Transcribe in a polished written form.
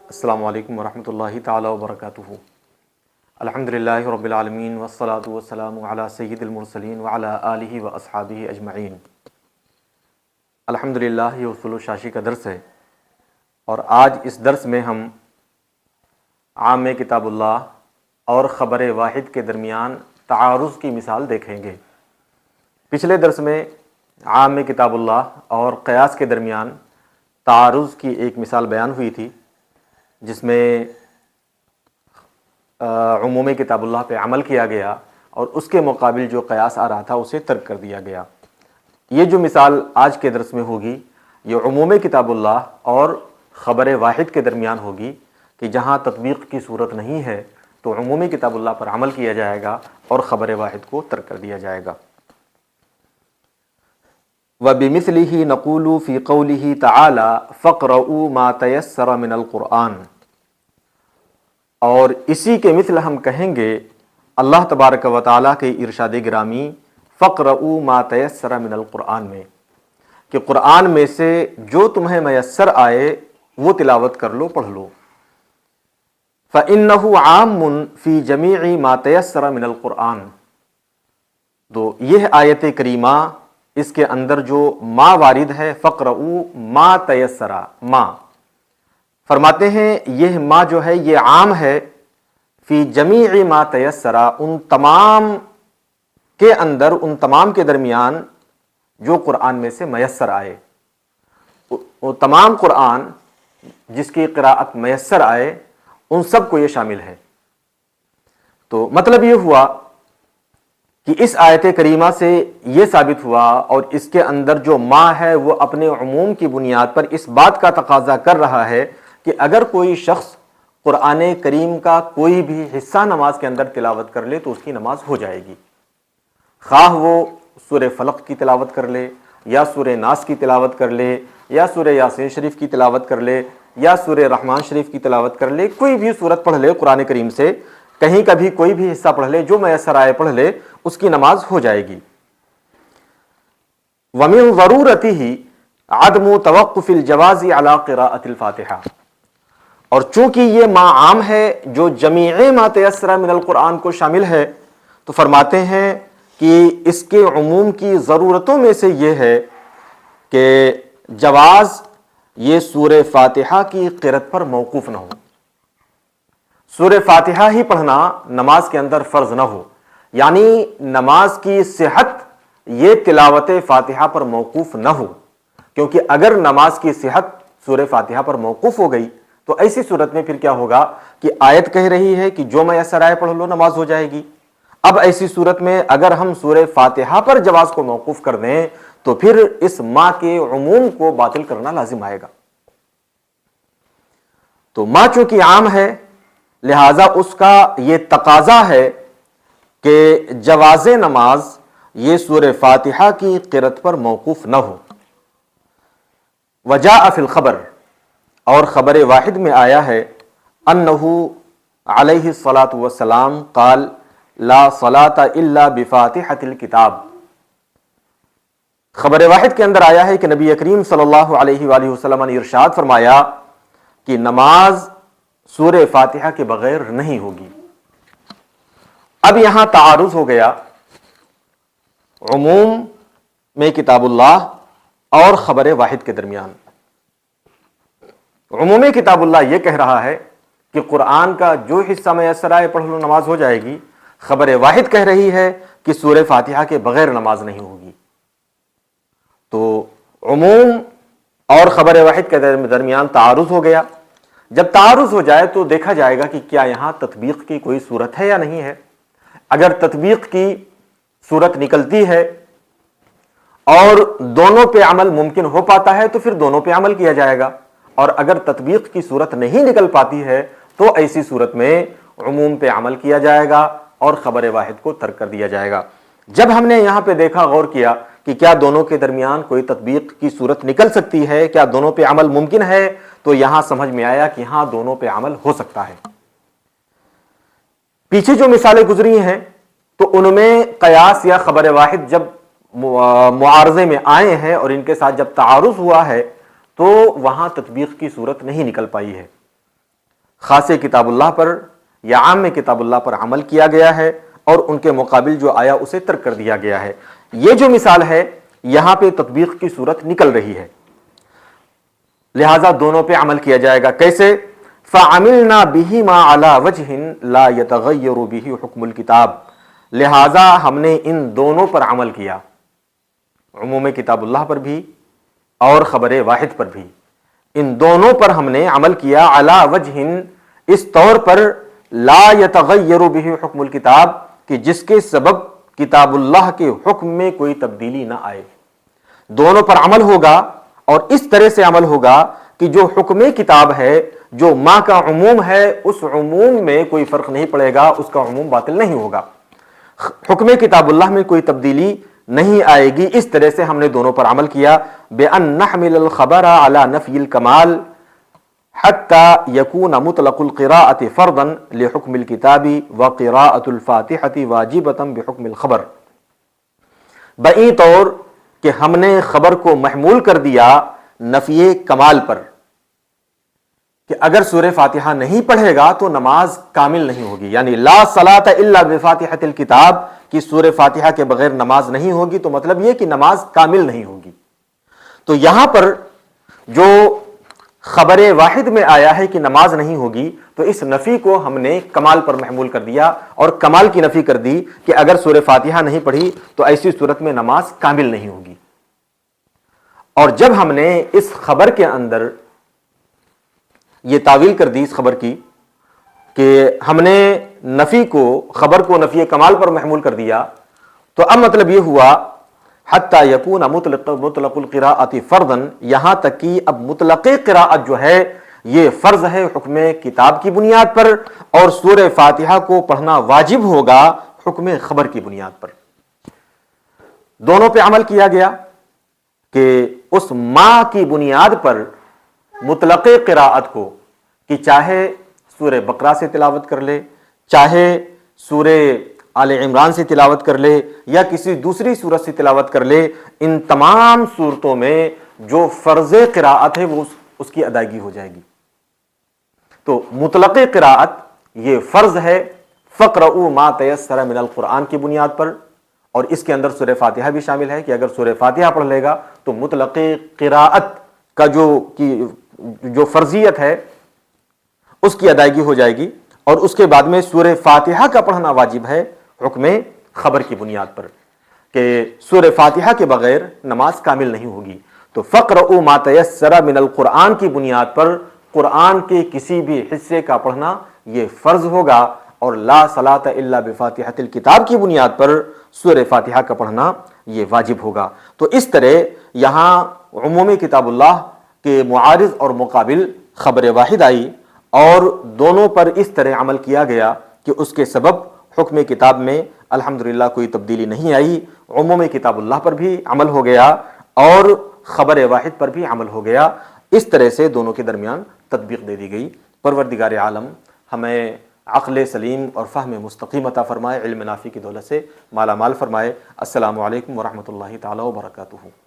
السلام علیکم ورحمۃ اللہ تعالی وبرکاتہ۔ الحمدللہ رب العالمین والصلاة والسلام علی سید المرسلین وعلی آلہ واصحابہ اجمعین۔ الحمدللہ یہ اصول و شاشی کا درس ہے، اور آج اس درس میں ہم عام کتاب اللہ اور خبر واحد کے درمیان تعارض کی مثال دیکھیں گے۔ پچھلے درس میں عام کتاب اللہ اور قیاس کے درمیان تعارض کی ایک مثال بیان ہوئی تھی، جس میں عموم کتاب اللہ پہ عمل کیا گیا اور اس کے مقابل جو قیاس آ رہا تھا اسے ترک کر دیا گیا۔ یہ جو مثال آج کے درس میں ہوگی یہ عموم کتاب اللہ اور خبر واحد کے درمیان ہوگی، کہ جہاں تطبیق کی صورت نہیں ہے تو عمومی کتاب اللہ پر عمل کیا جائے گا اور خبر واحد کو ترک کر دیا جائے گا۔ وَبِمِثْلِهِ نَقُولُ فِي قَوْلِهِ تَعَالَى فَاقْرَؤُوا مَا تَيَسَّرَ مِنَ الْقُرْآنِ، اور اسی کے مثل ہم کہیں گے اللہ تبارک و تعالیٰ کے ارشاد گرامی فَاقْرَؤُوا مَا تَيَسَّرَ مِنَ الْقُرْآنِ میں، کہ قرآن میں سے جو تمہیں میسر آئے وہ تلاوت کر لو، پڑھ لو۔ فَإِنَّهُ عَامٌ فِي جَمِيعِ مَا تَيَسَّرَ مِنَ الْقُرْآنِ، تو یہ آیت کریمہ اس کے اندر جو ما وارد ہے فَاقْرَؤُوا مَا تَيَسَّرَ، ما فرماتے ہیں یہ ما جو ہے یہ عام ہے، فی جمیع ما تیسر، ان تمام کے اندر، ان تمام کے درمیان جو قرآن میں سے میسر آئے، وہ تمام قرآن جس کی قراءت میسر آئے ان سب کو یہ شامل ہے۔ تو مطلب یہ ہوا کہ اس آیت کریمہ سے یہ ثابت ہوا، اور اس کے اندر جو ما ہے وہ اپنے عموم کی بنیاد پر اس بات کا تقاضا کر رہا ہے کہ اگر کوئی شخص قرآن کریم کا کوئی بھی حصہ نماز کے اندر تلاوت کر لے تو اس کی نماز ہو جائے گی، خواہ وہ سورہ فلق کی تلاوت کر لے، یا سورہ ناس کی تلاوت کر لے، یا سورہ یاسین شریف کی تلاوت کر لے، یا سورہ رحمان شریف کی تلاوت کر لے، کوئی بھی سورت پڑھ لے قرآن کریم سے، کہیں کبھی کوئی بھی حصہ پڑھ لے، جو میسر آئے پڑھ لے، اس کی نماز ہو جائے گی۔ وَمِن ضَرُورَتِهِ عَدْمُ تَوَقُّفِ الْجَوَازِ عَلَى قِرَاءَةِ الْفَاتِحَةِ، اور چونکہ یہ ما عام ہے جو جمیع ما تیسر من القرآن کو شامل ہے، تو فرماتے ہیں کہ اس کے عموم کی ضرورتوں میں سے یہ ہے کہ جواز یہ سورہ فاتحہ کی قرأت پر موقوف نہ ہو، سورہ فاتحہ ہی پڑھنا نماز کے اندر فرض نہ ہو، یعنی نماز کی صحت یہ تلاوت فاتحہ پر موقوف نہ ہو، کیونکہ اگر نماز کی صحت سورہ فاتحہ پر موقوف ہو گئی تو ایسی صورت میں پھر کیا ہوگا کہ آیت کہہ رہی ہے کہ جو میسر آئے پڑھ لو، نماز ہو جائے گی۔ اب ایسی صورت میں اگر ہم سورہ فاتحہ پر جواز کو موقوف کر دیں تو پھر اس ما کے عموم کو باطل کرنا لازم آئے گا۔ تو ما چونکہ عام ہے لہٰذا اس کا یہ تقاضا ہے کہ جواز نماز یہ سورہ فاتحہ کی قرأت پر موقوف نہ ہو۔ وجاء فی الخبر، اور خبر واحد میں آیا ہے انہ علیہ الصلاۃ والسلام قال لا صلاۃ الا بفاتحۃ الکتاب، خبر واحد کے اندر آیا ہے کہ نبی کریم صلی اللہ علیہ وآلہ وسلم نے ارشاد فرمایا کہ نماز سورہ فاتحہ کے بغیر نہیں ہوگی۔ اب یہاں تعارض ہو گیا عموم میں کتاب اللہ اور خبر واحد کے درمیان۔ عموم کتاب اللہ یہ کہہ رہا ہے کہ قرآن کا جو حصہ میسر آئے پڑھ لو، نماز ہو جائے گی، خبر واحد کہہ رہی ہے کہ سورہ فاتحہ کے بغیر نماز نہیں ہوگی۔ تو عموم اور خبر واحد کے درمیان تعارض ہو گیا۔ جب تعارض ہو جائے تو دیکھا جائے گا کہ کیا یہاں تطبیق کی کوئی صورت ہے یا نہیں ہے۔ اگر تطبیق کی صورت نکلتی ہے اور دونوں پہ عمل ممکن ہو پاتا ہے تو پھر دونوں پہ عمل کیا جائے گا، اور اگر تطبیق کی صورت نہیں نکل پاتی ہے تو ایسی صورت میں عموم پہ عمل کیا جائے گا اور خبر واحد کو ترک کر دیا جائے گا۔ جب ہم نے یہاں پہ دیکھا، غور کیا کہ کیا دونوں کے درمیان کوئی تطبیق کی صورت نکل سکتی ہے، کیا دونوں پہ عمل ممکن ہے، تو یہاں سمجھ میں آیا کہ ہاں دونوں پہ عمل ہو سکتا ہے۔ پیچھے جو مثالیں گزری ہیں تو ان میں قیاس یا خبر واحد جب معارضے میں آئے ہیں اور ان کے ساتھ جب تعارض ہوا ہے تو وہاں تطبیق کی صورت نہیں نکل پائی ہے۔ خاص کتاب اللہ پر یا عام کتاب اللہ پر عمل کیا گیا ہے اور ان کے مقابل جو آیا اسے ترک کر دیا گیا ہے۔ یہ جو مثال ہے یہاں پہ تطبیق کی صورت نکل رہی ہے، لہذا دونوں پہ عمل کیا جائے گا۔ کیسے؟ فَعَمِلْنَا بِهِمَا عَلَى وَجْهٍ لَا يَتَغَيَّرُ بِهِ حُكْمُ الْكِتَابِ، لہذا ہم نے ان دونوں پر عمل کیا، عموم کتاب اللہ پر بھی اور خبر واحد پر بھی، ان دونوں پر ہم نے عمل کیا علی وجہ، اس طور پر لا يتغیر بہ حکم الکتاب، کہ جس کے سبب کتاب اللہ کے حکم میں کوئی تبدیلی نہ آئے۔ دونوں پر عمل ہوگا اور اس طرح سے عمل ہوگا کہ جو حکم کتاب ہے، جو ما کا عموم ہے، اس عموم میں کوئی فرق نہیں پڑے گا، اس کا عموم باطل نہیں ہوگا، حکم کتاب اللہ میں کوئی تبدیلی نہیں آئے گی۔ اس طرح سے ہم نے دونوں پر عمل کیا، بِأَن نَحْمِلَ الْخَبَرَ عَلَى نَفْيِ الْكَمَالِ حَتَّى يَكُونَ مُطْلَقُ الْقِرَاءَةِ فَرْضًا لِحُكْمِ الْكِتَابِ وَقِرَاءَةُ الْفَاتِحَةِ وَاجِبَةً بِحُكْمِ الْخَبَرِ، بئی طور کہ ہم نے خبر کو محمول کر دیا نفی کمال پر، کہ اگر سورہ فاتحہ نہیں پڑھے گا تو نماز کامل نہیں ہوگی، یعنی لا صلاۃ الا بفاتحۃ الکتاب، کہ سورہ فاتحہ کے بغیر نماز نہیں ہوگی، تو مطلب یہ کہ نماز کامل نہیں ہوگی۔ تو یہاں پر جو خبر واحد میں آیا ہے کہ نماز نہیں ہوگی، تو اس نفی کو ہم نے کمال پر محمول کر دیا اور کمال کی نفی کر دی کہ اگر سورہ فاتحہ نہیں پڑھی تو ایسی صورت میں نماز کامل نہیں ہوگی۔ اور جب ہم نے اس خبر کے اندر یہ تعویل کر دی اس خبر کی کہ ہم نے نفی کو، خبر کو نفی کمال پر محمول کر دیا، تو اب مطلب یہ ہوا حتی یکون مطلق القراءۃ فرضا، یہاں تک کہ اب مطلق قراءت جو ہے یہ فرض ہے حکم کتاب کی بنیاد پر، اور سورہ فاتحہ کو پڑھنا واجب ہوگا حکم خبر کی بنیاد پر۔ دونوں پہ عمل کیا گیا کہ اس ما کی بنیاد پر مطلق قراءت کو، کہ چاہے سورہ بقرہ سے تلاوت کر لے، چاہے سورہ آل عمران سے تلاوت کر لے، یا کسی دوسری سورت سے تلاوت کر لے، ان تمام صورتوں میں جو فرض قراءت ہے وہ اس کی ادائیگی ہو جائے گی۔ تو مطلق قراءت یہ فرض ہے، فَاقْرَؤُوا مَا تَيَسَّرَ مِنَ الْقُرْآن کی بنیاد پر، اور اس کے اندر سورہ فاتحہ بھی شامل ہے کہ اگر سورہ فاتحہ پڑھ لے گا تو مطلق قراءت کا جو فرضیت ہے اس کی ادائیگی ہو جائے گی، اور اس کے بعد میں سورہ فاتحہ کا پڑھنا واجب ہے حکم خبر کی بنیاد پر، کہ سورہ فاتحہ کے بغیر نماز کامل نہیں ہوگی۔ تو فَاقْرَؤُوا مَا تَيَسَّرَ مِنَ الْقُرْآن کی بنیاد پر قرآن کے کسی بھی حصے کا پڑھنا یہ فرض ہوگا، اور لا صلاۃ الا بفاتحۃ الکتاب کی بنیاد پر سورہ فاتحہ کا پڑھنا یہ واجب ہوگا۔ تو اس طرح یہاں عموم کتاب اللہ کے معارض اور مقابل خبر واحد آئی، اور دونوں پر اس طرح عمل کیا گیا کہ اس کے سبب حکم کتاب میں الحمدللہ کوئی تبدیلی نہیں آئی، عموم کتاب اللہ پر بھی عمل ہو گیا اور خبر واحد پر بھی عمل ہو گیا۔ اس طرح سے دونوں کے درمیان تطبیق دے دی گئی۔ پروردگار عالم ہمیں عقل سلیم اور فہم مستقیم عطا فرمائے، علم نافع کی دولت سے مالا مال فرمائے۔ السلام علیکم ورحمۃ اللہ تعالی وبرکاتہ۔